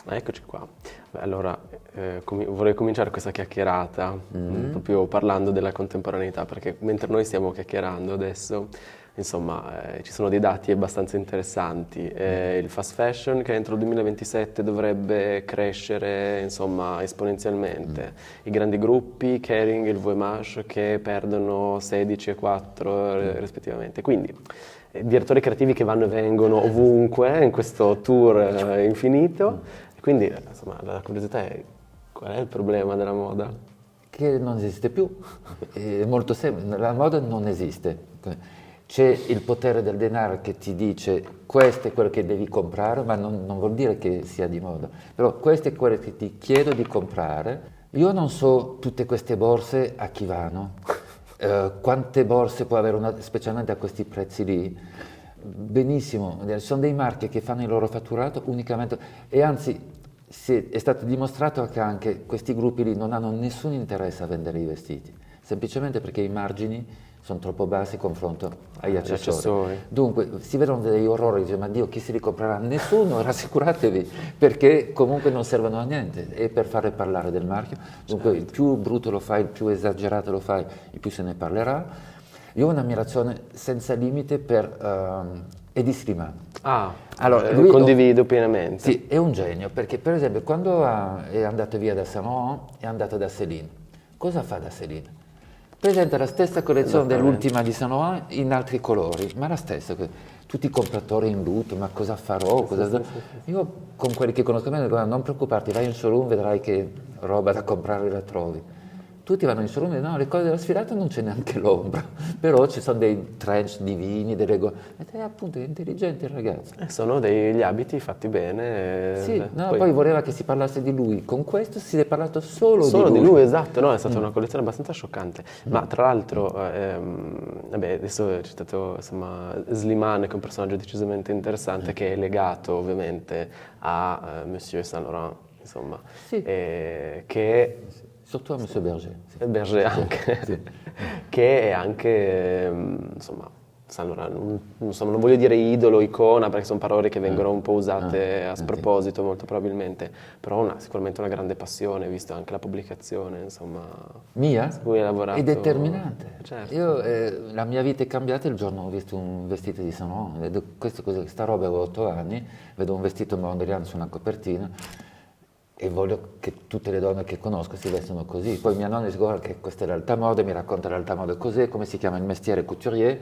Eccoci qua. Beh, allora, vorrei cominciare questa chiacchierata proprio parlando della contemporaneità, perché mentre noi stiamo chiacchierando adesso, insomma, ci sono dei dati abbastanza interessanti. Il fast fashion che entro il 2027 dovrebbe crescere, insomma, esponenzialmente. I grandi gruppi, Kering e il VMH, che perdono 16 e 4 rispettivamente. Quindi, direttori creativi che vanno e vengono ovunque in questo tour infinito. Quindi, insomma, la curiosità è qual è il problema della moda? Che non esiste più, è molto semplice, la moda non esiste. C'è il potere del denaro che ti dice questo è quello che devi comprare, ma non vuol dire che sia di moda. Però questo è quello che ti chiedo di comprare. Io non so tutte queste borse a chi vanno, quante borse può avere una, specialmente a questi prezzi lì. Benissimo, sono dei marchi che fanno il loro fatturato unicamente e anzi è stato dimostrato che anche questi gruppi lì non hanno nessun interesse a vendere i vestiti, semplicemente perché i margini sono troppo bassi in confronto agli accessori. Dunque si vedono degli orrori, dice, ma Dio chi se li comprerà? Nessuno, rassicuratevi, perché comunque non servono a niente, è per fare parlare del marchio, dunque il più brutto lo fai, il più esagerato lo fai, il più se ne parlerà. Io ho un'ammirazione senza limite per Eddie Slimane. Allora, lui condivido pienamente. Sì, è un genio, perché per esempio quando è andato via da Saint Laurent è andato da Céline. Cosa fa da Céline? Presenta la stessa collezione dell'ultima di Saint Laurent in altri colori, ma la stessa. Tutti i compratori in lutto, ma cosa farò? Io con quelli che conosco bene dico, non preoccuparti, vai in showroom, vedrai che roba da comprare la trovi. Tutti vanno in showroom e no, le cose della sfilata non c'è neanche l'ombra, però ci sono dei trench divini, ed è appunto intelligente il ragazzi. Sono degli abiti fatti bene. Sì, no, poi voleva che si parlasse di lui, con questo si è parlato solo di lui. Esatto, no, è stata una collezione abbastanza scioccante, ma tra l'altro, vabbè, adesso c'è stato insomma Slimane che è un personaggio decisamente interessante che è legato ovviamente a Monsieur Saint Laurent, insomma, sì. che Surtout a Monsieur Berger. Sì. Berger anche, sì. Che è anche, insomma, insomma, non voglio dire idolo, icona, perché sono parole che vengono un po' usate a sproposito molto probabilmente, però sicuramente una grande passione, visto anche la pubblicazione, insomma. Mia? Su cui hai lavorato. È determinante. Certo. Io, la mia vita è cambiata il giorno ho visto un vestito di Saint Laurent, questa roba avevo 8 anni, vedo un vestito mondeliano su una copertina, e voglio che tutte le donne che conosco si vestono così. Poi mia nonna dice guarda che questa è l'alta moda, mi racconta l'alta moda così, come si chiama il mestiere couturier.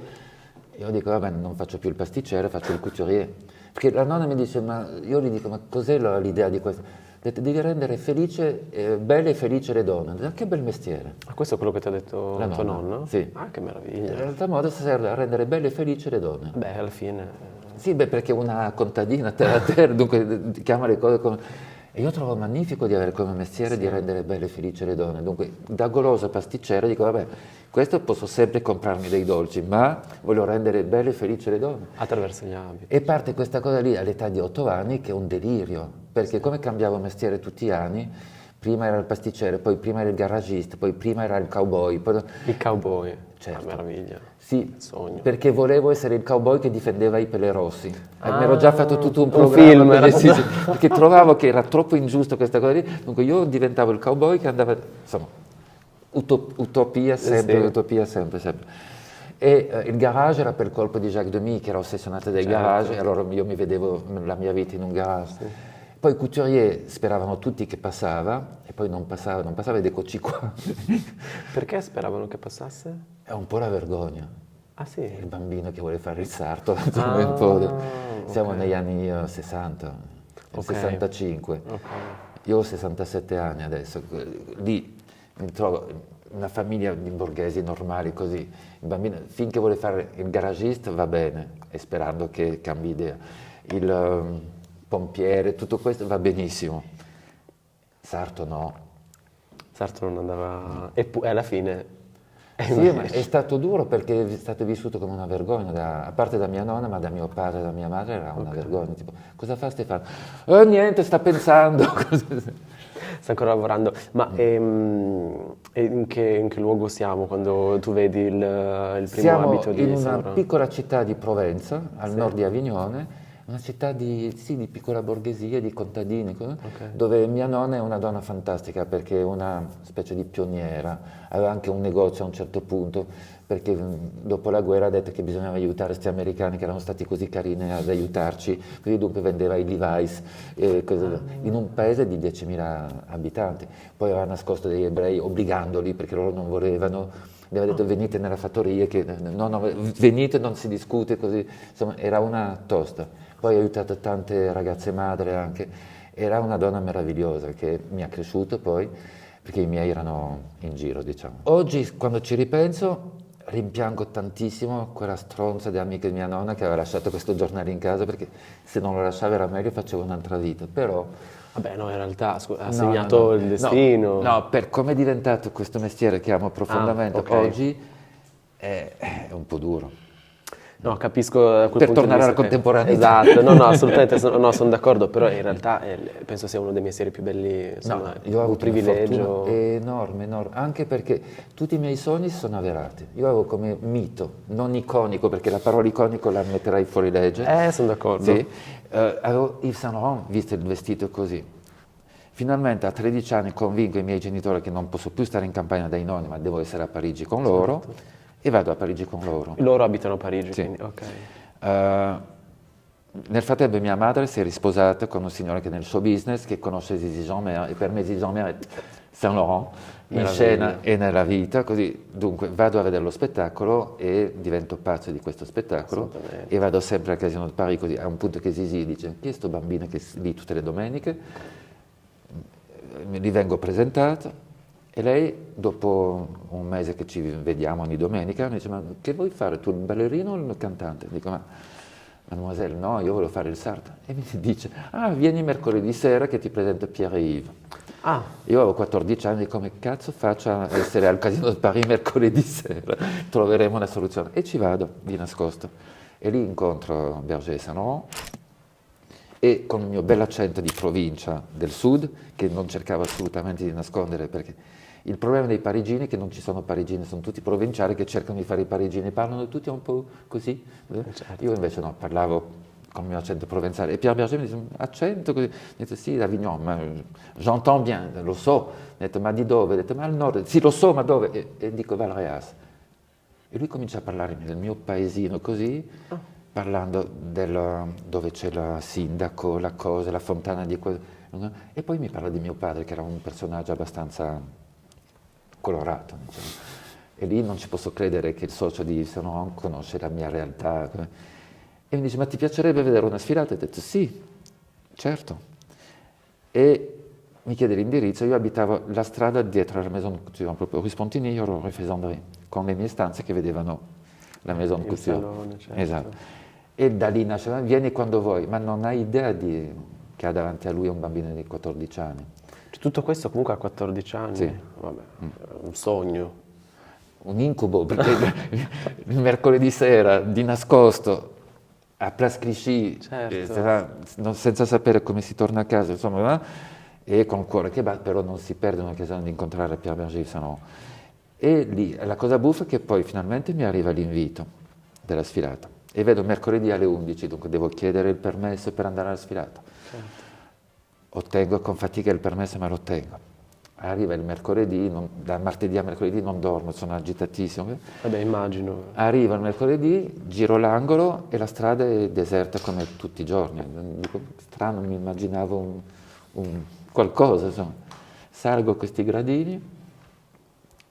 Io dico vabbè non faccio più il pasticcere, faccio il couturier. Perché la nonna mi dice, io gli dico ma cos'è l'idea di questo? Devi rendere felice, belle e felici le donne. Dico, che bel mestiere. Questo è quello che ti ha detto tua nonna? Sì. Che meraviglia. L'alta moda serve a rendere belle e felici le donne. Beh, alla fine. Sì, perché una contadina terra a terra, dunque chiama le cose come... E io trovo magnifico di avere come mestiere di rendere belle e felici le donne. Dunque, da golosa pasticcera dico, vabbè, questo posso sempre comprarmi dei dolci, ma voglio rendere belle e felici le donne. Attraverso gli abiti. E parte questa cosa lì all'età di 8 anni che è un delirio, perché come cambiavo mestiere tutti gli anni, prima era il pasticcere, poi prima era il garagista, poi prima era il cowboy. Poi... Il cowboy, certo. Meraviglia. Sì, sogno. Perché volevo essere il cowboy che difendeva i pelerossi. Mi ero già fatto tutto un programma. Film. Sì, perché trovavo che era troppo ingiusto questa cosa lì. Dunque io diventavo il cowboy che andava, insomma, utopia sempre, utopia sempre. E il garage era per colpo di Jacques Demy, che era ossessionato dai garage, e allora io mi vedevo la mia vita in un garage. Sì. Poi couturier speravano tutti che passava, e poi non passava ed eccoci qua. Perché speravano che passasse? È un po' la vergogna. Ah sì? Il bambino che vuole fare il sarto, siamo negli anni 60, 65. Io ho 67 anni adesso, lì mi trovo una famiglia di borghesi normali così, il bambino finché vuole fare il garagista va bene, e sperando che cambi idea. Il pompiere, tutto questo va benissimo. Sarto no. Sarto non andava... E alla fine... Sì, ma è stato duro perché è stato vissuto come una vergogna, a parte da mia nonna, ma da mio padre e da mia madre era una vergogna. Tipo, cosa fa Stefano? Niente, sta pensando. Sta ancora lavorando. Ma in che luogo siamo quando tu vedi il primo abito di Siamo in una piccola città di Provenza, al nord di Avignone, una città di piccola borghesia, di contadini, dove mia nonna è una donna fantastica perché è una specie di pioniera, aveva anche un negozio a un certo punto, perché dopo la guerra ha detto che bisognava aiutare questi americani che erano stati così carini ad aiutarci, quindi dunque vendeva i Levi's in un paese di 10.000 abitanti. Poi aveva nascosto degli ebrei obbligandoli perché loro non volevano. Le aveva detto venite nella fattoria, che no, venite, non si discute così, insomma era una tosta. Poi ha aiutato tante ragazze madre anche, era una donna meravigliosa che mi ha cresciuto poi, perché i miei erano in giro, diciamo. Oggi quando ci ripenso rimpiango tantissimo quella stronza di amica di mia nonna che aveva lasciato questo giornale in casa, perché se non lo lasciava era meglio, facevo un'altra vita, però... Vabbè, no, in realtà ha segnato il destino. No, per come è diventato questo mestiere che amo profondamente oggi è un po' duro. No, capisco quel per punto tornare di alla vista contemporaneità. Esatto, no, assolutamente, sono d'accordo, però in realtà penso sia uno dei mestieri più belli, insomma, io ho un avuto privilegio. una enorme, anche perché tutti i miei sogni si sono avverati. Io avevo come mito, non iconico, perché la parola iconico la metterai fuori legge. Sono d'accordo. Sì, avevo Yves Saint Laurent, visto il vestito così. Finalmente a 13 anni convinco i miei genitori che non posso più stare in campagna dai nonni, ma devo essere a Parigi con loro, e vado a Parigi con loro. Loro abitano a Parigi, sì. Quindi, ok. Nel frattempo mia madre si è risposata con un signore che è nel show business, che conosce Zizi Jeanmaire, e per me Zizi Jeanmaire è Saint Laurent, in scena e nella vita, così dunque vado a vedere lo spettacolo e divento pazzo di questo spettacolo e vado sempre al Casino di Paris, così a un punto che Zizi dice chi è sto bambino che è lì tutte le domeniche, gli vengo presentato e lei dopo un mese che ci vediamo ogni domenica mi dice ma che vuoi fare, tu il ballerino o il cantante? Dico ma mademoiselle no, io voglio fare il sarto e mi dice vieni mercoledì sera che ti presento Pierre e Yves. Io avevo 14 anni, come cazzo faccio a essere al Casino di Paris mercoledì sera? Troveremo una soluzione. E ci vado di nascosto. E lì incontro Berger Saint Laurent e con il mio bel accento di provincia del sud, che non cercavo assolutamente di nascondere, perché il problema dei parigini è che non ci sono parigini, sono tutti provinciali che cercano di fare i parigini, parlano tutti un po' così. Certo. Io invece no, parlavo con il mio accento provenzale. E Pierre Berger mi dice, accento così? Ho detto, sì, d'Avignon, ma j'entends bien, lo so. Ho detto, ma di dove? Ho detto, ma al nord. Sì, lo so, ma dove? E dico, Valréas. E lui comincia a parlarmi del mio paesino così, parlando dove c'è il sindaco, la cosa, la fontana di quello. E poi mi parla di mio padre, che era un personaggio abbastanza colorato, diciamo. E lì non ci posso credere che il socio di Saint Laurent conosce la mia realtà. E mi dice, ma ti piacerebbe vedere una sfilata? E ho detto, sì, certo. E mi chiede l'indirizzo, io abitavo la strada dietro alla Maison de Couture, proprio Rue Spontini, ero Rue Faisanderie, con le mie stanze che vedevano la Maison de Couture. Salone, certo. Esatto. E da lì nasce, vieni quando vuoi, ma non hai idea che ha davanti a lui un bambino di 14 anni. Tutto questo comunque a 14 anni? Sì. Vabbè, un sogno. Un incubo, perché il mercoledì sera, di nascosto, a Place Clichy, certo. senza sapere come si torna a casa, insomma, e con il cuore che batte, però non si perde un'occasione di incontrare Pierre Berger Saint Laurent. E lì, la cosa buffa è che poi finalmente mi arriva l'invito della sfilata, e vedo mercoledì alle 11, dunque devo chiedere il permesso per andare alla sfilata. Certo. Ottengo con fatica il permesso, ma lo ottengo. Arriva il mercoledì, da martedì a mercoledì non dormo, sono agitatissimo. Vabbè, immagino. Arriva il mercoledì, giro l'angolo e la strada è deserta come tutti i giorni. Dico, strano, mi immaginavo qualcosa, insomma. Salgo questi gradini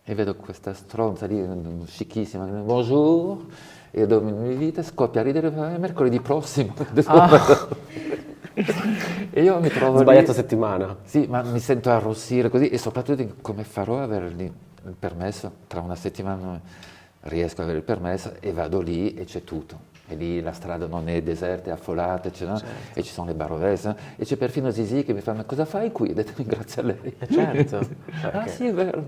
e vedo questa stronza lì, scicchissima, bonjour, e dove mi vita scoppia a ridere, è mercoledì prossimo. E io mi trovo sbagliato lì, settimana. Sì, ma mi sento arrossire così e soprattutto dico, come farò ad avere lì il permesso? Tra una settimana riesco ad avere il permesso e vado lì e c'è tutto. E lì la strada non è deserta, è affollata, certo. E ci sono le barovesse, e c'è perfino Zizi che mi fa, ma cosa fai qui? Ho detto, grazie a lei. Certo. Sì, è vero.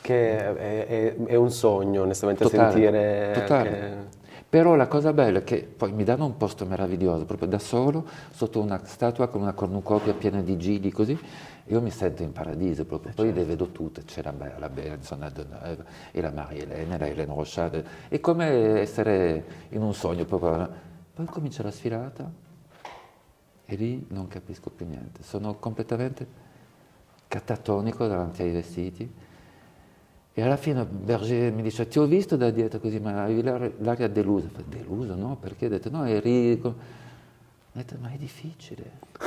Che è un sogno, onestamente, Totale, sentire... totale. Che... Però la cosa bella è che poi mi danno un posto meraviglioso, proprio da solo, sotto una statua con una cornucopia piena di gili, così, io mi sento in paradiso proprio. Poi le vedo tutte, c'è la Benson, la Deneuve, e la Marie-Hélène, la Hélène Rochade, è come essere in un sogno proprio. Poi comincia la sfilata E lì non capisco più niente, sono completamente catatonico davanti ai vestiti. E alla fine Berger mi dice: ti ho visto da dietro così, ma avevi l'aria delusa. Deluso? No, perché? Ho detto: no, eri... Ho detto: ma è difficile.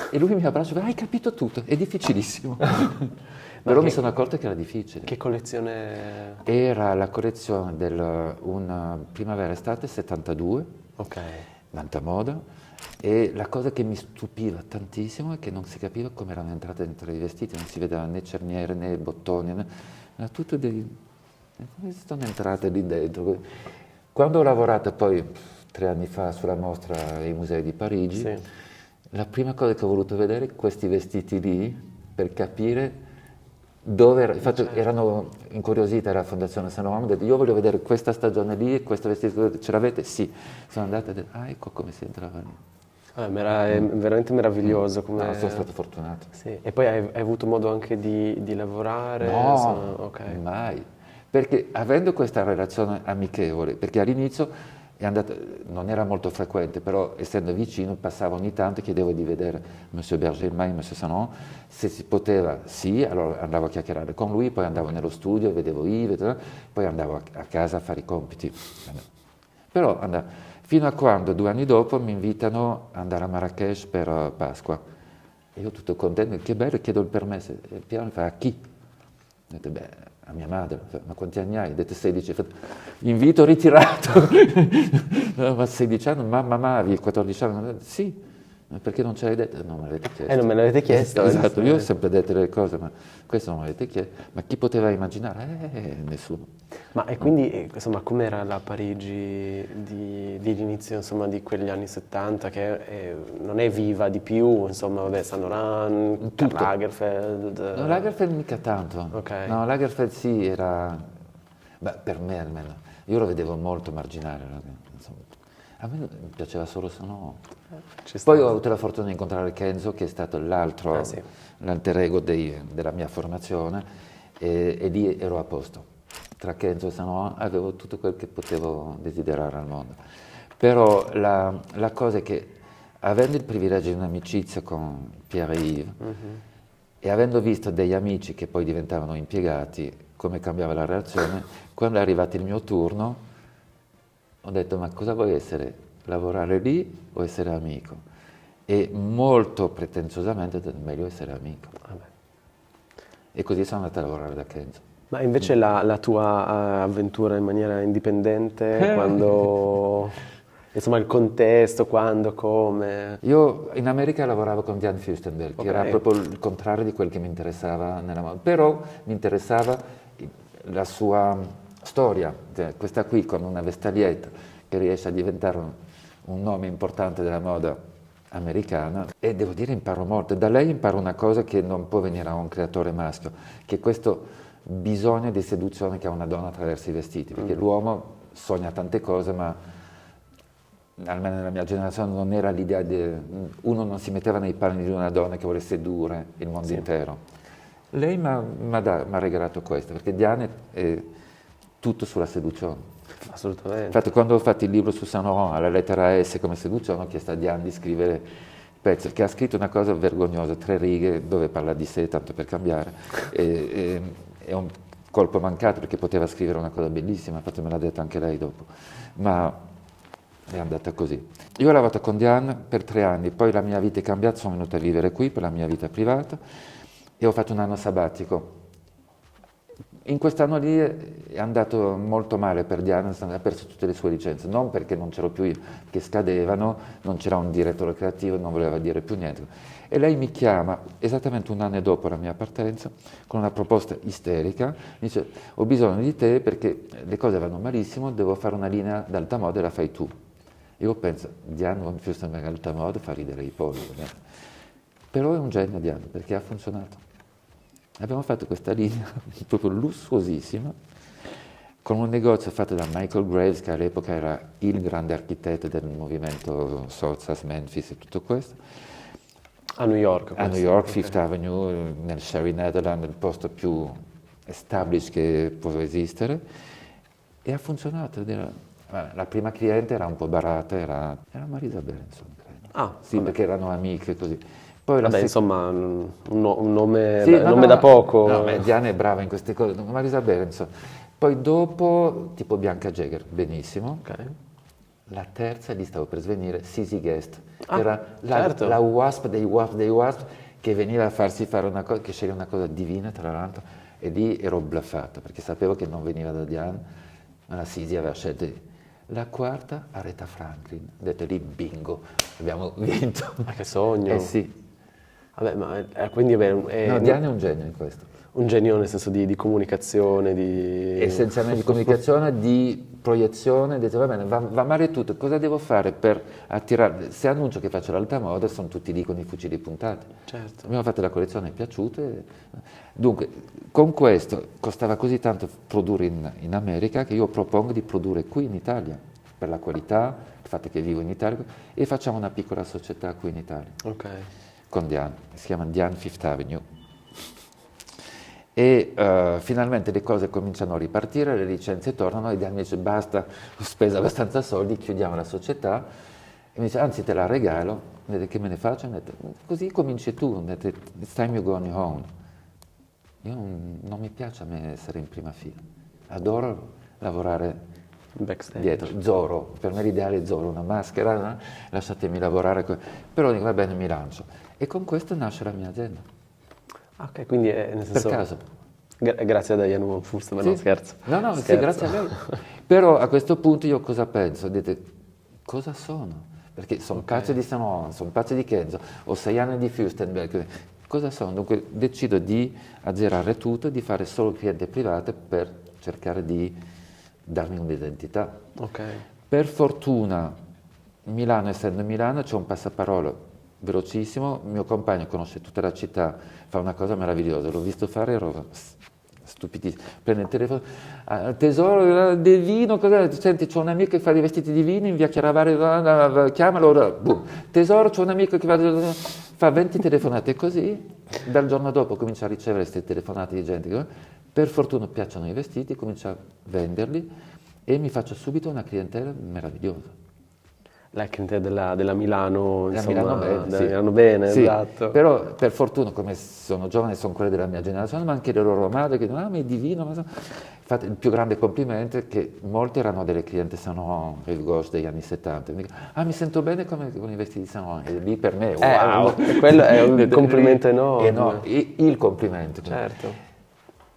E lui mi abbraccia: hai capito tutto, è difficilissimo. Però mi sono accorto che era difficile. Che collezione? Era la collezione una primavera-estate 72, Ok. Manta Moda, e la cosa che mi stupiva tantissimo è che non si capiva come erano entrate dentro i vestiti, non si vedeva né cerniere né bottoni, era tutto come sono entrate lì dentro. Quando ho lavorato poi 3 anni fa sulla mostra ai musei di Parigi, Sì. la prima cosa che ho voluto vedere è questi vestiti lì per capire dove era. Infatti erano incuriosita la Fondazione Saint Laurent, ho detto: io voglio vedere questa stagione lì e questo vestito, ce l'avete? Sì. Sono andata e ho detto: ah, ecco come si entrava lì. È veramente meraviglioso. Come... No, sono stato fortunato. Sì. E poi hai avuto modo anche di lavorare? No, Ok. mai. Perché avendo questa relazione amichevole, perché all'inizio non era molto frequente, però essendo vicino passavo ogni tanto e chiedevo di vedere Monsieur Berger, mai Monsieur Sanon, se si poteva, sì, allora andavo a chiacchierare con lui, poi andavo nello studio, vedevo Yves, poi andavo a casa a fare i compiti. Però fino a quando 2 anni dopo mi invitano ad andare a Marrakech per Pasqua. E io tutto contento, che bello, chiedo il permesso. E il piano mi fa: a chi? Ho detto: beh, a mia madre. Ma quanti anni hai? Ho detto: 16. Invito ritirato. No, ma 16 anni? Mamma, avevi 14 anni? Ho detto: sì. Ma perché non ce l'hai detto? Non me l'avete chiesto. Non me l'avete chiesto. Esatto, io ho sempre detto delle cose, ma questo non me l'avete chiesto. Ma chi poteva immaginare? Nessuno. Ma e quindi, insomma, com'era la Parigi dell'inizio, insomma, di quegli anni 70, che non è viva di più, insomma, vabbè, Saint Laurent, Karl Lagerfeld... No, Lagerfeld mica tanto. Ok. No, Lagerfeld sì, era... Beh, per me almeno. Io lo vedevo molto marginale. Insomma. A me piaceva solo Sono. Ci sta. Poi ho avuto la fortuna di incontrare Kenzo, che è stato l'altro, Sì. l'alter ego della mia formazione, e lì ero a posto. Tra Kenzo e Saint avevo tutto quel che potevo desiderare al mondo. Però la cosa è che, avendo il privilegio di un'amicizia con Pierre e Yves, e avendo visto degli amici che poi diventavano impiegati, come cambiava la relazione, quando è arrivato il mio turno, ho detto: ma cosa vuoi essere? Lavorare lì o essere amico? E molto pretenziosamente ho detto: meglio essere amico. Vabbè. E così sono andato a lavorare da Kenzo. Ma invece la tua avventura in maniera indipendente, quando... Insomma, il contesto, quando, come... Io in America lavoravo con Diane Furstenberg, che era proprio il contrario di quel che mi interessava nella moda, però mi interessava la sua storia, cioè, questa qui con una vestaglietta che riesce a diventare un nome importante della moda americana, e devo dire imparo molto. Da lei imparo una cosa che non può venire a un creatore maschio, che è questo bisogno di seduzione che ha una donna attraverso i vestiti, perché l'uomo sogna tante cose, ma almeno nella mia generazione non era l'idea uno non si metteva nei panni di una donna che vuole sedurre il mondo intero. Lei mi ha regalato questo, perché Diane è tutto sulla seduzione. Assolutamente. Infatti quando ho fatto il libro su Saint Laurent, alla lettera S come seduzione, ho chiesto a Diane di scrivere il pezzo, che ha scritto una cosa vergognosa, 3 righe dove parla di sé, tanto per cambiare. È un colpo mancato, perché poteva scrivere una cosa bellissima, infatti me l'ha detto anche lei dopo. Ma è andata così. Io ho lavorato con Diane per 3 anni, poi la mia vita è cambiata, sono venuta a vivere qui per la mia vita privata e ho fatto un anno sabbatico. In quest'anno lì è andato molto male per Diane, ha perso tutte le sue licenze, non perché non c'ero più io, che scadevano, non c'era un direttore creativo, non voleva dire più niente. E lei mi chiama esattamente un anno dopo la mia partenza con una proposta isterica, mi dice: ho bisogno di te perché le cose vanno malissimo, devo fare una linea d'alta moda e la fai tu. Io penso: Diane von Furstenberg alta moda fa ridere i poveri, però è un genio Diane, perché ha funzionato. Abbiamo fatto questa linea proprio lussuosissima, con un negozio fatto da Michael Graves, che all'epoca era il grande architetto del movimento Sozzas, Memphis e tutto questo. A New York? A New York, Fifth Avenue, nel Sherry Netherland, il posto più established che può esistere, e ha funzionato. La prima cliente era un po' barata, era Marisa Berenson, credo. Ah, sì, vabbè. perché erano amiche così. Poi Vabbè, insomma, un nome, Sì, no, nome no, da poco. no, ma Diana è brava in queste cose, non ma Isabella, insomma. Poi dopo, tipo Bianca Jagger, benissimo. Ok. La terza, lì stavo per svenire, Sissy Guest, che Ah, era certo. la wasp dei wasp dei wasp, che veniva a farsi fare una cosa, che sceglie una cosa divina, tra l'altro, e lì ero blaffato, perché sapevo che non veniva da Diana, ma la Sissy aveva scelto di... La quarta, Aretha Franklin, ho detto lì, bingo, abbiamo vinto. Ma che sogno. Eh sì, Vabbè, ma quindi no, Diana è un genio in questo. un genio nel senso di comunicazione, di... Essenzialmente di comunicazione, di proiezione, detto va bene, va male tutto, cosa devo fare per attirare? Se annuncio che faccio l'alta moda, sono tutti lì con i fucili puntati. Certo. Abbiamo fatto la collezione, è piaciuta. Dunque, con questo costava così tanto produrre in America che io propongo di produrre qui in Italia, per la qualità, il fatto che vivo in Italia, e facciamo una piccola società qui in Italia, Ok. con Diane, si chiama Diane Fifth Avenue. E finalmente le cose cominciano a ripartire, le licenze tornano e Diane mi dice basta, ho speso abbastanza soldi, chiudiamo la società e mi dice anzi te la regalo, ho detto, che me ne faccio? Ho detto, così cominci tu, ho detto, it's time you're going home. Io non mi piace a me essere in prima fila, adoro lavorare Backstage. dietro, Zorro, per me l'ideale è Zorro, una maschera, no? Lasciatemi lavorare, però dico va bene mi lancio e con questo nasce la mia azienda. Ah, ok, quindi è nel senso... Per caso. Grazie a Diane Von Furst, ma Sì. no, scherzo. No, no, sì, Scherzo. grazie a lei. Però a questo punto io cosa penso? Dite, cosa sono? Perché sono pazzo di Saint Laurent, sono pazzo di Kenzo, ho 6 anni di Fürstenberg. Cosa sono? Dunque decido di azzerare tutto e di fare solo clienti privati per cercare di darmi un'identità. Ok. Per fortuna, Milano, essendo Milano, c'è un passaparola velocissimo, mio compagno conosce tutta la città, fa una cosa meravigliosa, l'ho visto fare, ero stupidissimo, prende il telefono, tesoro del vino, senti c'ho un amico che fa dei vestiti di vino in via Chiaravari, chiamalo ora, boom. Tesoro c'ho un amico che fa 20 telefonate così, dal giorno dopo comincia a ricevere queste telefonate di gente che per fortuna piacciono i vestiti, comincia a venderli e mi faccio subito una clientela meravigliosa. La clientela della Milano, Da insomma, Milano bene, della sì. Milano bene, Sì, esatto. però per fortuna come sono giovani, sono quelle della mia generazione, ma anche le loro madri che dicono, ah ma è divino, infatti il più grande complimento è che molte erano delle clienti Saint Laurent, Rive Gauche degli anni 70, mi dicono, ah mi sento bene con i vestiti di Saint Laurent, e lì per me, wow! Quello è un complimento enorme. Il complimento. Certo.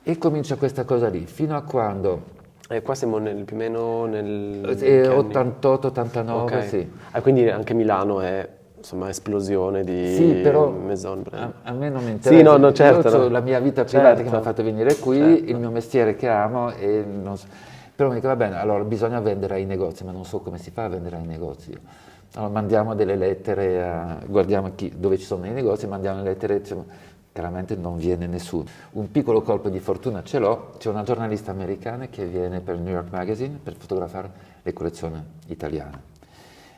E comincia questa cosa lì, fino a quando... E qua siamo più o meno nel... 88, 89, Ok. sì. Ah, quindi anche Milano è, insomma, esplosione di Sì, però Maison Brand. a me non mi interessa. Sì, no, certo. Io ho no. la mia vita privata che Certo. mi ha fatto venire qui, Certo. il mio mestiere che amo, e non so- però mi dico, va bene, allora bisogna vendere ai negozi, ma non so come si fa a vendere ai negozi. Allora mandiamo delle lettere, guardiamo dove ci sono i negozi, mandiamo le lettere, diciamo, chiaramente non viene nessuno. Un piccolo colpo di fortuna ce l'ho, c'è una giornalista americana che viene per il New York Magazine per fotografare le collezioni italiane.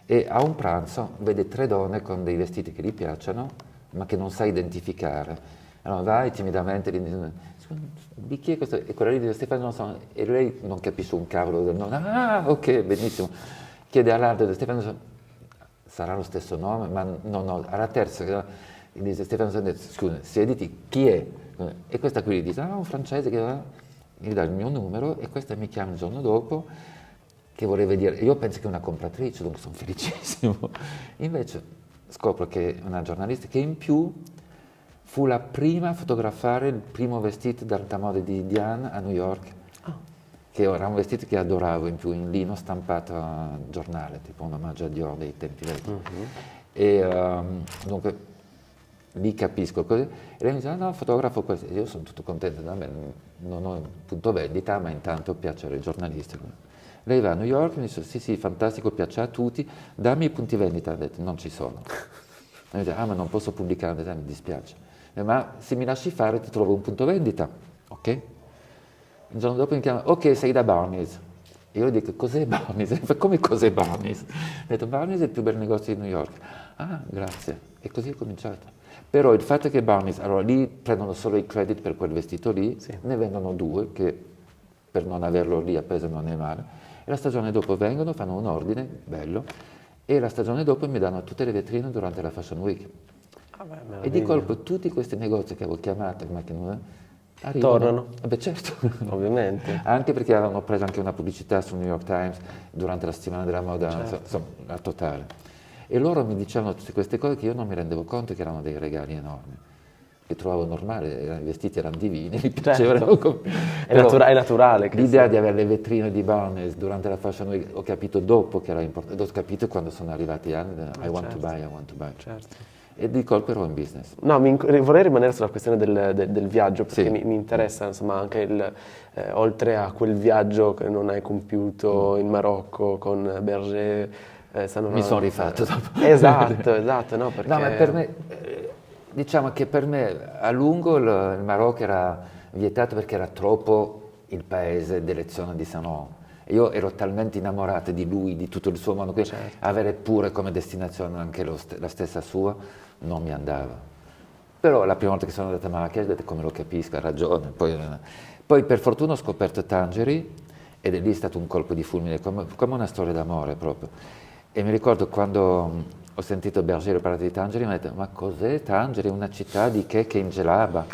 E a un pranzo vede 3 donne con dei vestiti che gli piacciono, ma che non sa identificare. Allora vai timidamente, gli dice, di chi è questo? E quella lì dice, Stefano, non so, e lei non capisce un cavolo del nome. Ah, ok, benissimo. Chiede all'altro, Stefano, sarà lo stesso nome, ma no, alla terza, gli dice, Stefano, scusa, siediti, chi è? E questa qui gli dice, un francese che gli dà il mio numero, e questa mi chiama il giorno dopo, che voleva dire, io penso che è una compratrice, dunque sono felicissimo. Invece scopro che è una giornalista che in più fu la prima a fotografare il primo vestito d'alta moda di Diane a New York, che era un vestito che adoravo, in più in lino stampato a giornale, tipo un omaggio a Dior dei tempi vecchi. E dunque lì capisco così, e lei mi dice, no, fotografo questo, e io sono tutto contento, da me non ho un punto vendita, ma intanto piace ai giornalisti. Lei va a New York e mi dice, sì, fantastico, piace a tutti, dammi i punti vendita, ha detto, non ci sono. E mi dice, ma non posso pubblicare, mi dispiace. Ma se mi lasci fare ti trovo un punto vendita, ok? Il giorno dopo mi chiama, ok, sei da Barney's. E io dico, cos'è Barney's? Come cos'è Barney's? Ho detto, Barney's è il più bel negozio di New York. Ah, grazie. E così è cominciato. Però il fatto che Barney's, allora lì prendono solo i credit per quel vestito lì, Sì. ne vendono 2, che per non averlo lì appeso non è male, e la stagione dopo vengono, fanno un ordine, bello, e la stagione dopo mi danno tutte le vetrine durante la Fashion Week. Ah, beh, E di meraviglia. colpo tutti questi negozi che avevo chiamato, ma che non arrivano. Tornano. Beh, certo. Ovviamente. Anche perché avevano preso anche una pubblicità sul New York Times durante la settimana della moda, Certo. insomma, la totale. E loro mi dicevano tutte queste cose che io non mi rendevo conto che erano dei regali enormi. Che trovavo normale, i vestiti erano divini, mi piacevano. Certo. Però È naturale che l'idea sia. di avere le vetrine di Barnes durante la Fashion Week, ho capito dopo che era importante, ho capito quando sono arrivati gli anni, I want to buy, I want to buy. Certo. E di colpo ero in business. No, vorrei rimanere sulla questione del viaggio, perché Sì. mi interessa, insomma, anche oltre a quel viaggio che non hai compiuto in Marocco con Berger, Mi sono rifatto dopo. Esatto, no, perché... No, ma per me, diciamo che per me a lungo il Marocco era vietato perché era troppo il paese d'elezione di Sanon. Io ero talmente innamorato di lui, di tutto il suo mondo, che avere pure come destinazione anche la stessa sua non mi andava. Però la prima volta che sono andato a Marrakech ho detto come lo capisco, ha ragione. Poi per fortuna ho scoperto Tangeri ed è lì stato un colpo di fulmine, come una storia d'amore proprio. E mi ricordo quando ho sentito Berger parlare di Tangeri, mi ha detto ma cos'è Tangeri? Una città di che in gelaba?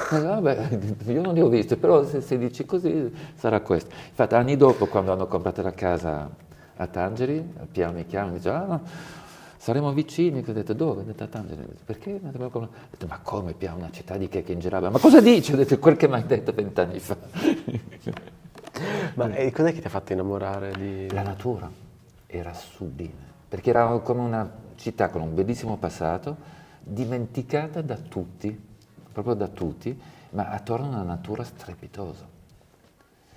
Vabbè, io non li ho viste, però se dici così sarà questo. Infatti anni dopo, quando hanno comprato la casa a Tangeri, Piero mi chiama e mi dice no, saremo vicini. Ho detto dove? Ho detto a Tangeri. Perché? Ho detto ma come Piero, una città di che in gelaba? Ma cosa dici? Ho detto quel che mi hai detto 20 anni fa. Ma cos'è che ti ha fatto innamorare di... La natura era sublime, perché era come una città con un bellissimo passato, dimenticata da tutti, proprio da tutti, ma attorno a una natura strepitosa.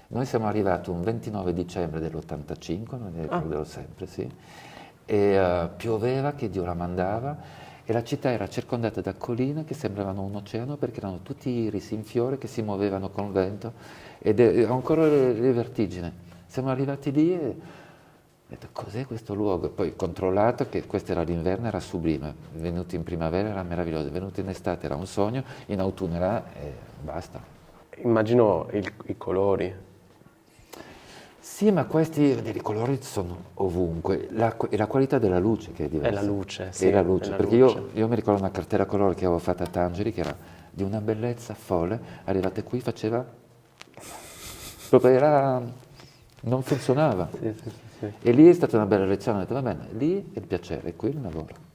Noi siamo arrivati un 29 dicembre dell'85, non mi ricorderò sempre, sì, e pioveva che Dio la mandava e la città era circondata da colline che sembravano un oceano perché erano tutti irisi in fiore che si muovevano col vento ed ho ancora le vertigini. Siamo arrivati lì e ho detto cos'è questo luogo? Poi controllato che questo era l'inverno, era sublime, venuti in primavera era meraviglioso, venuti in estate era un sogno, in autunno era basta. Immagino i colori. Sì, ma questi i colori sono ovunque, è la qualità della luce che è diversa. È la luce, sì. È la luce, è la perché luce. io mi ricordo una cartella colore che avevo fatta a Tangeri, che era di una bellezza folle, arrivate qui faceva, proprio non funzionava. Sì. E lì è stata una bella lezione, ho detto va bene, lì è il piacere, qui il lavoro.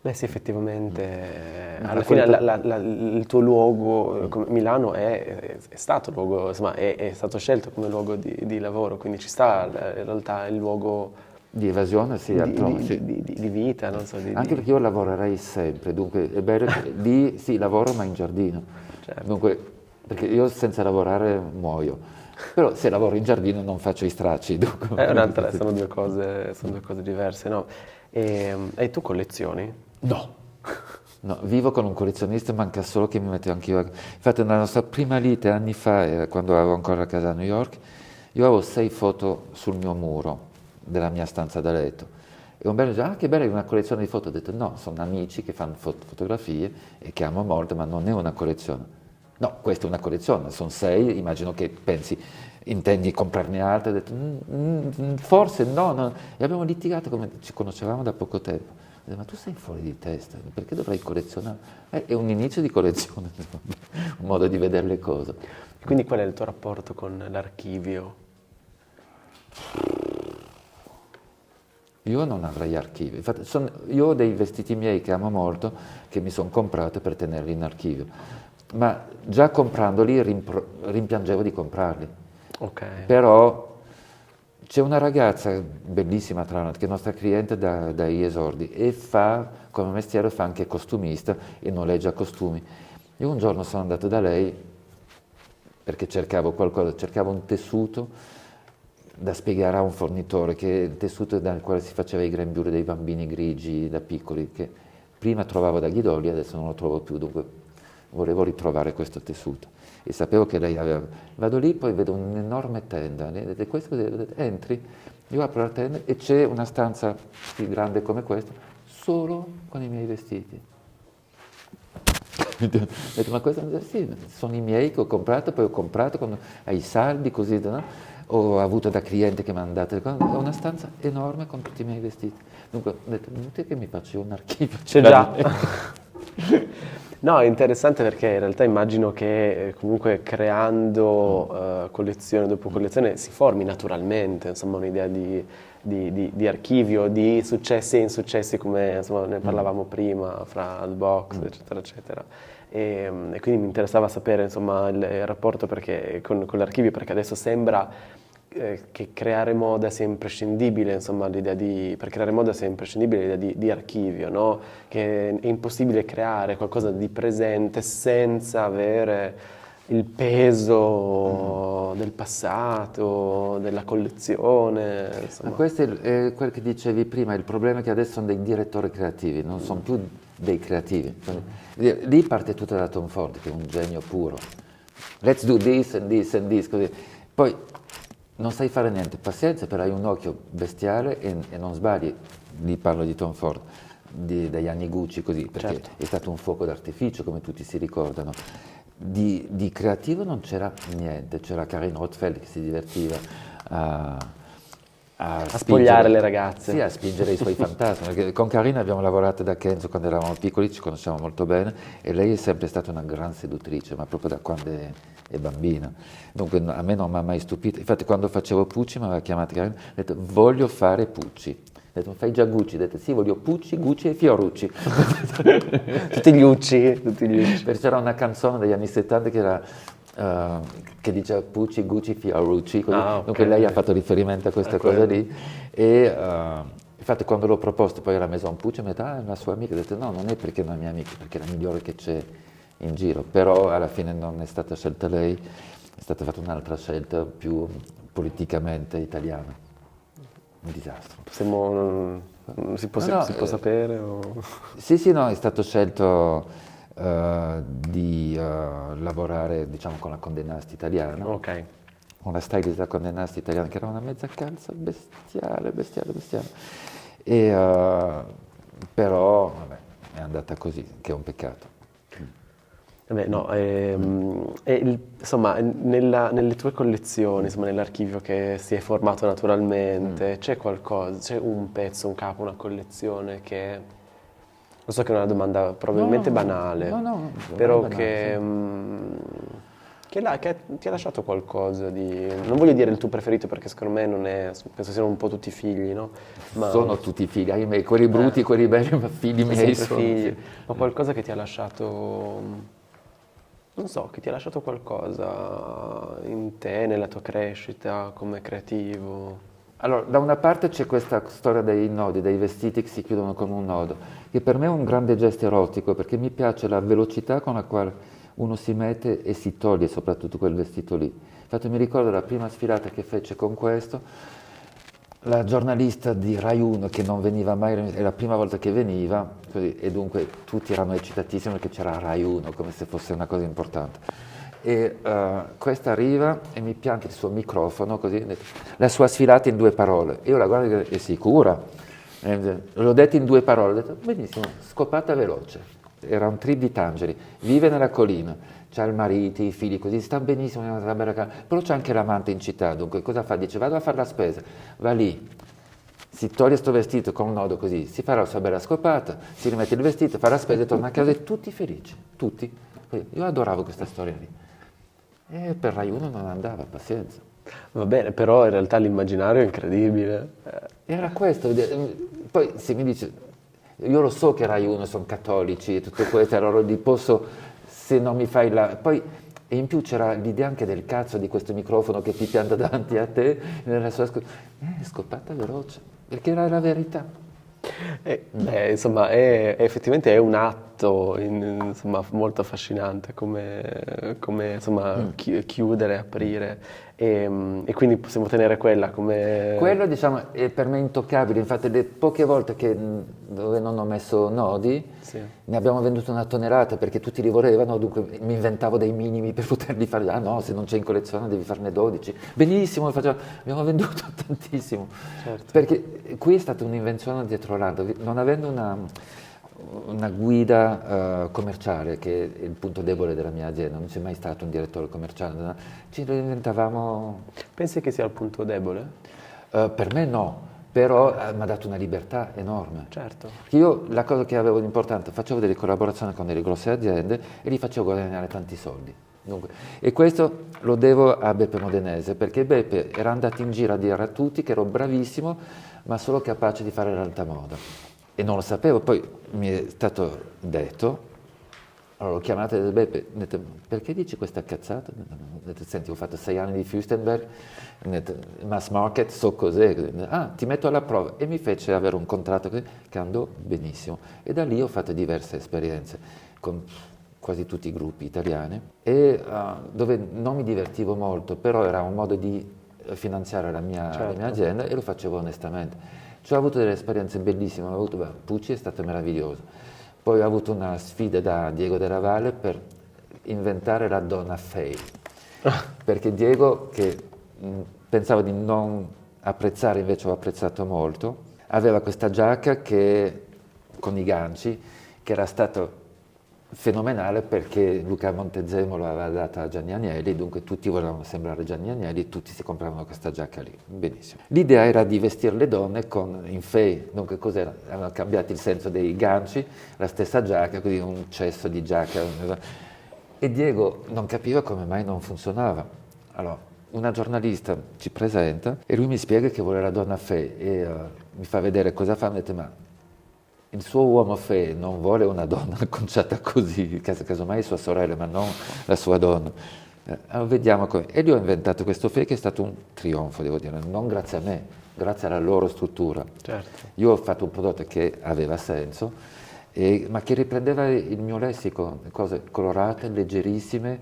Beh sì, effettivamente, Ma alla la fine qualità- il tuo luogo, come Milano è stato luogo, insomma, è stato scelto come luogo di lavoro, quindi ci sta in realtà il luogo Di evasione, sì, altrove, sì. di vita, non so, Anche perché io lavorerei sempre, dunque è bello che lì sì, lavoro ma in giardino. Certo. Dunque, perché io senza lavorare muoio, però se lavoro in giardino non faccio i stracci. Dunque. Sono due cose diverse, no? E tu collezioni? No. No, vivo con un collezionista, manca solo che mi metto anch'io. Infatti nella nostra prima lite anni fa, quando avevo ancora la casa a New York, io avevo 6 foto sul mio muro della mia stanza da letto. E un bello dice, che bella, è una collezione di foto. Ho detto, no, sono amici che fanno fotografie e che amo molto, ma non è una collezione. No, questa è una collezione, sono 6, immagino che pensi, intendi comprarne altre? Ho detto, forse no. E abbiamo litigato come ci conoscevamo da poco tempo. Ho detto, ma tu sei fuori di testa, perché dovrei collezionare? È un inizio di collezione, un modo di vedere le cose. Quindi qual è il tuo rapporto con l'archivio? Io non avrei archivio, infatti io ho dei vestiti miei che amo molto, che mi sono comprato per tenerli in archivio, ma già comprandoli rimpiangevo di comprarli. Ok. Però c'è una ragazza bellissima, tra l'altro, che è nostra cliente dai esordi e come mestiere fa anche costumista e noleggia costumi. Io un giorno sono andato da lei perché cercavo un tessuto da spiegare a un fornitore, che è il tessuto dal quale si faceva i grembiuli dei bambini grigi da piccoli, che prima trovavo da Ghidolli, adesso non lo trovo più, dunque volevo ritrovare questo tessuto. E sapevo che lei aveva... Vado lì, poi vedo un'enorme tenda, e questo, entri, io apro la tenda e c'è una stanza più grande come questa, solo con i miei vestiti. Ho detto, ma questo sì, sono i miei che ho comprato, poi ho comprato quando hai i saldi, così, no? Ho avuto da cliente che mi hanno dato le cose, ho una stanza enorme con tutti i miei vestiti. Dunque ho detto, inutile che mi faccio un archivio. C'è già. No, è interessante perché in realtà immagino che comunque creando collezione dopo collezione si formi naturalmente, insomma, un'idea di archivio, di successi e insuccessi come insomma, ne parlavamo prima, fra il box, eccetera, eccetera. E quindi mi interessava sapere insomma, il rapporto con l'archivio, perché adesso sembra che creare moda sia imprescindibile, insomma, per creare moda sia imprescindibile l'idea di archivio, no? Che è impossibile creare qualcosa di presente senza avere il peso del passato, della collezione, insomma. Ma questo è quel che dicevi prima, il problema è che adesso sono dei direttori creativi, non sono più dei creativi. Lì parte tutto da Tom Ford, che è un genio puro. Let's do this and this and this, così. Poi non sai fare niente, pazienza, però hai un occhio bestiale e non sbagli. Lì parlo di Tom Ford, degli anni Gucci, così, perché Certo. è stato un fuoco d'artificio, come tutti si ricordano. Di creativo non c'era niente, c'era Karin Rothfeld che si divertiva a Spogliare le ragazze. Sì, a spingere i suoi fantasmi. Perché con Karina abbiamo lavorato da Kenzo quando eravamo piccoli, ci conosciamo molto bene e lei è sempre stata una gran seduttrice, ma proprio da quando è bambina. Dunque a me non mi ha mai stupito. Infatti quando facevo Pucci mi aveva chiamato Karina e ha detto voglio fare Pucci. Ho detto fai già Gucci? Ho detto sì, voglio Pucci, Gucci e Fiorucci. Tutti gli ucci. Perché c'era una canzone degli anni 70 che era che diceva Pucci, Gucci, Fiorucci, così. Ah, ok. Dunque lei ha fatto riferimento a questa cosa lì e infatti quando l'ho proposto poi alla Maison Pucci mi ha detto è una sua amica, ho detto no, non è perché è una mia amica, perché è la migliore che c'è in giro, però alla fine non è stata scelta lei, è stata fatta un'altra scelta più politicamente italiana. Un disastro. Si può sapere? Sì, no, è stato scelto di lavorare, diciamo, con la Condé Nast italiana, Ok. con la stylist da Condé Nast italiana, che era una mezza calza bestiale. E, però, vabbè, è andata così, che è un peccato. Vabbè, no, insomma, nelle tue collezioni, insomma, nell'archivio che si è formato naturalmente, c'è qualcosa, c'è un pezzo, un capo, una collezione che, lo so che è una domanda probabilmente banale, No, però non è banale, che ti ha lasciato qualcosa di, non voglio dire il tuo preferito perché secondo me non è, penso siano un po' tutti figli, no? Ma sono tutti figli, ahimè, quelli brutti, quelli belli, ma figli miei sempre sono. figli, Sì. ma qualcosa che ti ha lasciato, non so, che ti ha lasciato qualcosa in te, nella tua crescita come creativo. Allora, da una parte c'è questa storia dei nodi, dei vestiti che si chiudono con un nodo, che per me è un grande gesto erotico, perché mi piace la velocità con la quale uno si mette e si toglie soprattutto quel vestito lì. Infatti mi ricordo la prima sfilata che fece con questo, la giornalista di Rai 1 che non veniva mai, è la prima volta che veniva, così, e dunque tutti erano eccitatissimi perché c'era Rai 1, come se fosse una cosa importante. E questa arriva e mi pianta il suo microfono così, la sua sfilata in 2 parole. Io la guardo e dico, è sicura? L'ho detto in 2 parole, ho detto benissimo, scopata veloce. Era un trip di Tangeri, vive nella collina, c'ha il marito, i figli, così sta benissimo, è una bella casa, però c'è anche l'amante in città, dunque cosa fa? Dice vado a fare la spesa, va lì, si toglie sto vestito con un nodo così, si farà la sua bella scopata, si rimette il vestito, fa la spesa e torna a casa e tutti felici, tutti. Io adoravo questa storia lì. E per Rai 1 non andava, pazienza. Va bene, però in realtà l'immaginario è incredibile. Era questo, poi se mi dice, io lo so che Rai 1 sono cattolici e tutto questo, allora li posso, se non mi fai la... Poi, e in più c'era l'idea anche del cazzo di questo microfono che ti pianta davanti a te, nella sua scoppata veloce, perché era la verità. Insomma, effettivamente è un atto insomma, molto affascinante come insomma, chiudere, aprire e quindi possiamo tenere quella come... Quello diciamo è per me intoccabile, infatti le poche volte dove non ho messo nodi Sì. ne abbiamo venduto una tonnellata perché tutti li volevano, dunque mi inventavo dei minimi per poterli fare, no, se non c'è in collezione devi farne 12, benissimo, abbiamo venduto tantissimo, Certo. perché qui è stata un'invenzione dietro l'altro, non avendo una guida commerciale, che è il punto debole della mia azienda. Non c'è mai stato un direttore commerciale, no? Ci reinventavamo. Pensi che sia il punto debole? Per me no, però mi ha dato una libertà enorme. Certo. Perché io la cosa che avevo di importante, facevo delle collaborazioni con delle grosse aziende e li facevo guadagnare tanti soldi. Dunque, e questo lo devo a Beppe Modenese, perché Beppe era andato in giro a dire a tutti che ero bravissimo, ma solo capace di fare l'alta moda. E non lo sapevo, poi mi è stato detto, allora l'ho chiamato e ho detto, Beppe, ho detto, perché dici questa cazzata? Ho detto, senti, ho fatto 6 anni di Fürstenberg, ho detto, mass market, so cos'è. Ah, ti metto alla prova. E mi fece avere un contratto che andò benissimo. E da lì ho fatto diverse esperienze con quasi tutti i gruppi italiani, e dove non mi divertivo molto, però era un modo di finanziare la mia azienda, e lo facevo onestamente. Cioè, ho avuto delle esperienze bellissime, Pucci è stato meraviglioso. Poi ho avuto una sfida da Diego Della Valle per inventare la donna Fay, perché Diego, che pensavo di non apprezzare, invece ho apprezzato molto, aveva questa giacca con i ganci, che era stato fenomenale perché Luca Montezemolo aveva data a Gianni Agnelli, dunque tutti volevano sembrare Gianni Agnelli e tutti si compravano questa giacca lì. Benissimo. L'idea era di vestire le donne in fei, dunque cos'era? Avevano cambiato il senso dei ganci, la stessa giacca, quindi un cesso di giacca. E Diego non capiva come mai non funzionava. Allora, una giornalista ci presenta e lui mi spiega che vuole la donna fei e mi fa vedere cosa fa, e mi dice, ma il suo uomo Fè non vuole una donna acconciata così, casomai sua sorella, ma non la sua donna. Allora, vediamo come. E gli ho inventato questo Fè che è stato un trionfo, devo dire, non grazie a me, grazie alla loro struttura. Certo. Io ho fatto un prodotto che aveva senso, ma che riprendeva il mio lessico, cose colorate, leggerissime,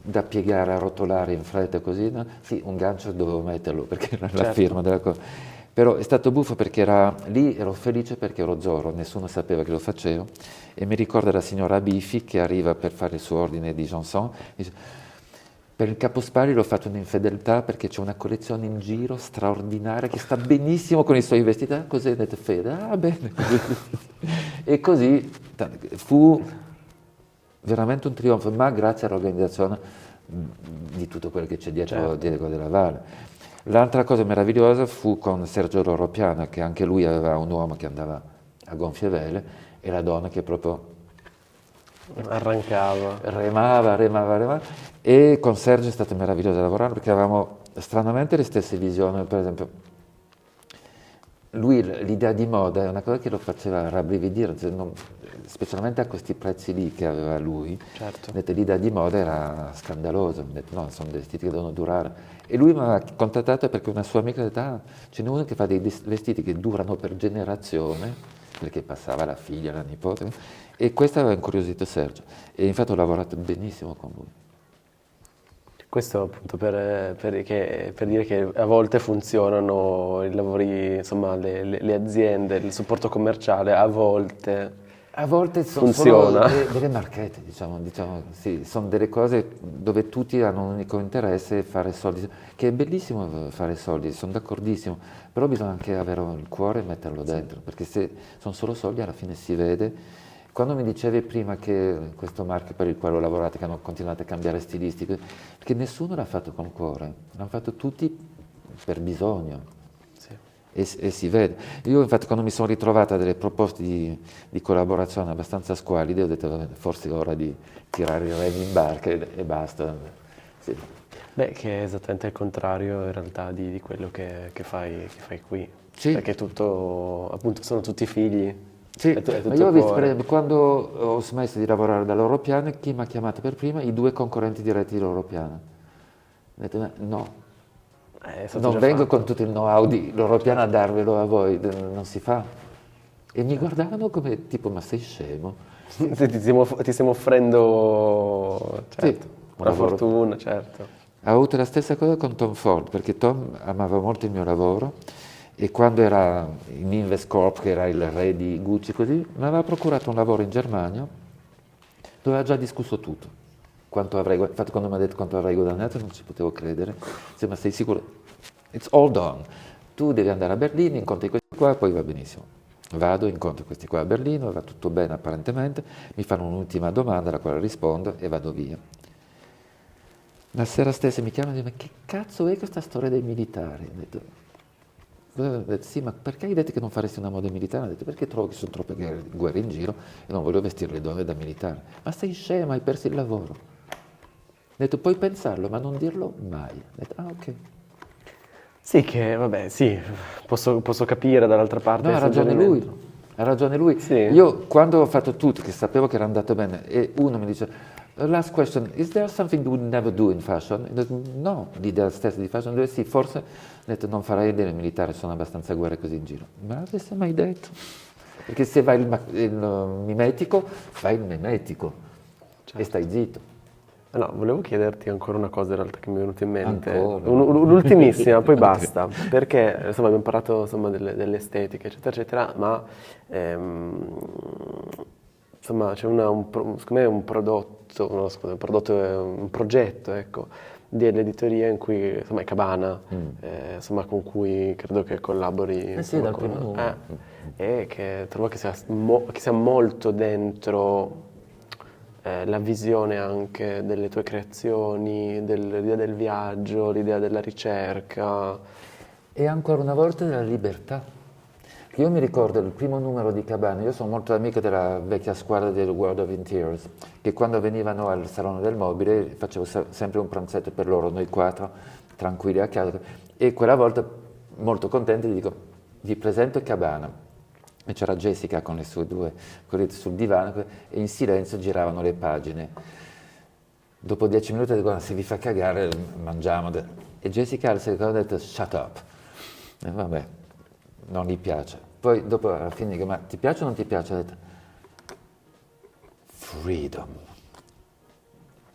da piegare, arrotolare in fretta così. No? Sì, un gancio dovevo metterlo perché era la firma della cosa. Però è stato buffo perché lì ero felice perché ero Zorro, nessuno sapeva che lo facevo, e mi ricorda la signora Bifi che arriva per fare il suo ordine di Janson, dice, per il Capospari l'ho fatto un'infedeltà perché c'è una collezione in giro straordinaria che sta benissimo con i suoi vestiti. Ah, cos'è? Detto Fede? Ah, bene. E così fu veramente un trionfo, ma grazie all'organizzazione di tutto quello che c'è dietro Diego Della Valle. L'altra cosa meravigliosa fu con Sergio Loro Piana, che anche lui aveva un uomo che andava a gonfie vele e la donna che proprio arrancava, remava. E con Sergio è stato meraviglioso lavorare perché avevamo stranamente le stesse visioni. Per esempio, lui l'idea di moda è una cosa che lo faceva rabbrividire, specialmente a questi prezzi lì che aveva lui. certo. L'idea di moda era scandalosa, no, sono dei vestiti che devono durare. E lui mi aveva contattato perché una sua amica ha detto, ah, ce n'è uno che fa dei vestiti che durano per generazione, perché passava la figlia, la nipote, e questo aveva incuriosito Sergio. E infatti ho lavorato benissimo con lui. Questo appunto per dire che a volte funzionano i lavori, insomma, le aziende, il supporto commerciale, a volte Sono funziona. solo delle marchette, diciamo, sì, sono delle cose dove tutti hanno un unico interesse, fare soldi, che è bellissimo fare soldi, sono d'accordissimo, però bisogna anche avere il cuore e metterlo dentro, perché se sono solo soldi alla fine si vede. Quando mi dicevi prima che questo marchio per il quale ho lavorato, che hanno continuato a cambiare stilistiche, perché nessuno l'ha fatto con cuore, l'hanno fatto tutti per bisogno. E si vede. Io infatti quando mi sono ritrovata a delle proposte di collaborazione abbastanza squallide, ho detto vabbè, forse è ora di tirare i remi in barca e basta. Sì. Beh, che è esattamente il contrario in realtà di quello che fai qui. Sì. Perché tutto, appunto, sono tutti figli. Sì, è tutto ma io ho visto, cuore. per esempio, quando ho smesso di lavorare da Loro Piana, chi mi ha chiamato per prima? I 2 concorrenti diretti di Loro Piana. Ho detto, no, non vengo con tutto il know-how di Loro Piana a darvelo a voi, non si fa. E mi guardavano come tipo, ma sei scemo? Ti stiamo offrendo, certo, Sì, una fortuna, certo. Ho avuto la stessa cosa con Tom Ford, perché Tom amava molto il mio lavoro e quando era in Investcorp, che era il re di Gucci, così, mi aveva procurato un lavoro in Germania dove aveva già discusso tutto. Infatti quando mi ha detto quanto avrei guadagnato non ci potevo credere. Dice, ma sei sicuro? It's all done. Tu devi andare a Berlino, incontri questi qua e poi va benissimo. Vado, incontro questi qua a Berlino, va tutto bene apparentemente, mi fanno un'ultima domanda alla quale rispondo e vado via. La sera stessa mi chiamano e dicono: ma che cazzo è questa storia dei militari? Ho detto, sì, ma perché hai detto che non faresti una moda militare? Ho detto, perché trovo che ci sono troppe guerre in giro e non voglio vestire le donne da militare. Ma sei scema, hai perso il lavoro. Ho detto, puoi pensarlo, ma non dirlo mai. Ho detto, ah, ok. Sì, che vabbè, sì, posso capire dall'altra parte No, il ha ragione lui, suggerimento. ha ragione lui. Sì. Io quando ho fatto tutto, che sapevo che era andato bene, e uno mi dice, last question, is there something you would never do in fashion? Ho detto, no, l'idea stessa di fashion, ho detto, sì, forse, ho detto, non farei delle militari, sono abbastanza guerre così in giro. Ma l'avessi mai detto? Perché se vai il mimetico, fai il mimetico e stai zitto. No, volevo chiederti ancora una cosa in realtà che mi è venuta in mente, Ancora? l'ultimissima, poi Ok. basta, perché insomma abbiamo parlato insomma, dell'estetica eccetera eccetera, ma insomma c'è secondo me un prodotto, no, scusa, un progetto ecco, dell'editoria in cui insomma è Cabana, insomma con cui credo che collabori Sì, insomma, dal primo numero. e che trovo che sia molto dentro la visione anche delle tue creazioni, l'idea del viaggio, l'idea della ricerca. E ancora una volta della libertà. Io mi ricordo il primo numero di Cabana, io sono molto amico della vecchia squadra del World of Interiors, che quando venivano al Salone del Mobile facevo sempre un pranzetto per loro, noi quattro, tranquilli a casa, e quella volta molto contento gli dico, vi presento Cabana. E c'era Jessica con le sue due corrette sul divano e in silenzio giravano le pagine. Dopo 10 minuti dico, se vi fa cagare mangiamo. E Jessica si ricorda e ha detto, shut up. E vabbè, non gli piace. Poi dopo alla fine dico, ma ti piace o non ti piace? Ha detto, freedom.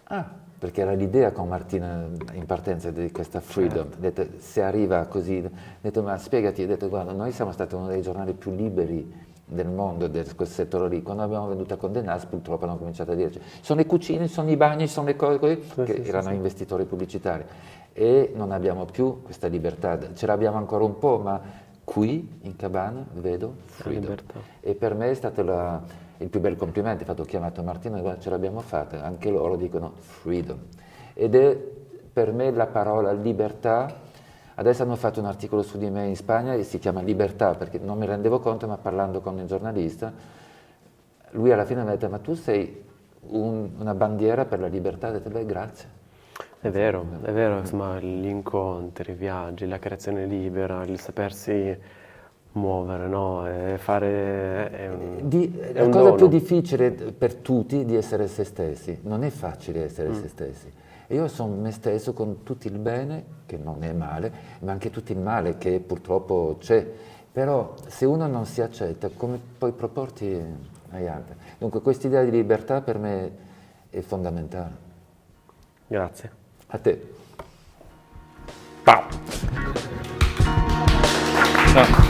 Ah, perché era l'idea con Martina in partenza di questa freedom. Ha detto, se arriva così, ho detto, ma spiegati, ho detto, guarda, noi siamo stati uno dei giornali più liberi del mondo, di quel settore lì. Quando abbiamo venduto a Condé Nast, purtroppo hanno cominciato a dirci, sono le cucine, sono i bagni, sono le cose così, che erano investitori pubblicitari. E non abbiamo più questa libertà, ce l'abbiamo ancora un po', ma qui in Cabana vedo freedom. libertà. E per me è stato il più bel complimento, infatti ho chiamato Martino e guarda, ce l'abbiamo fatta, anche loro dicono freedom. Ed è per me la parola libertà. Adesso hanno fatto un articolo su di me in Spagna e si chiama Libertà, perché non mi rendevo conto, ma parlando con il giornalista, lui alla fine mi ha detto, ma tu sei una bandiera per la libertà? Ho detto, beh, grazie. È vero, insomma, gli incontri, i viaggi, la creazione libera, il sapersi muovere, no? E fare è La un cosa più dono. difficile per tutti è di essere se stessi, non è facile essere se stessi. E io sono me stesso con tutto il bene, che non è male, ma anche tutto il male che purtroppo c'è. Però se uno non si accetta, come puoi proporti agli altri? Dunque questa idea di libertà per me è fondamentale. Grazie. A te. Ciao. No.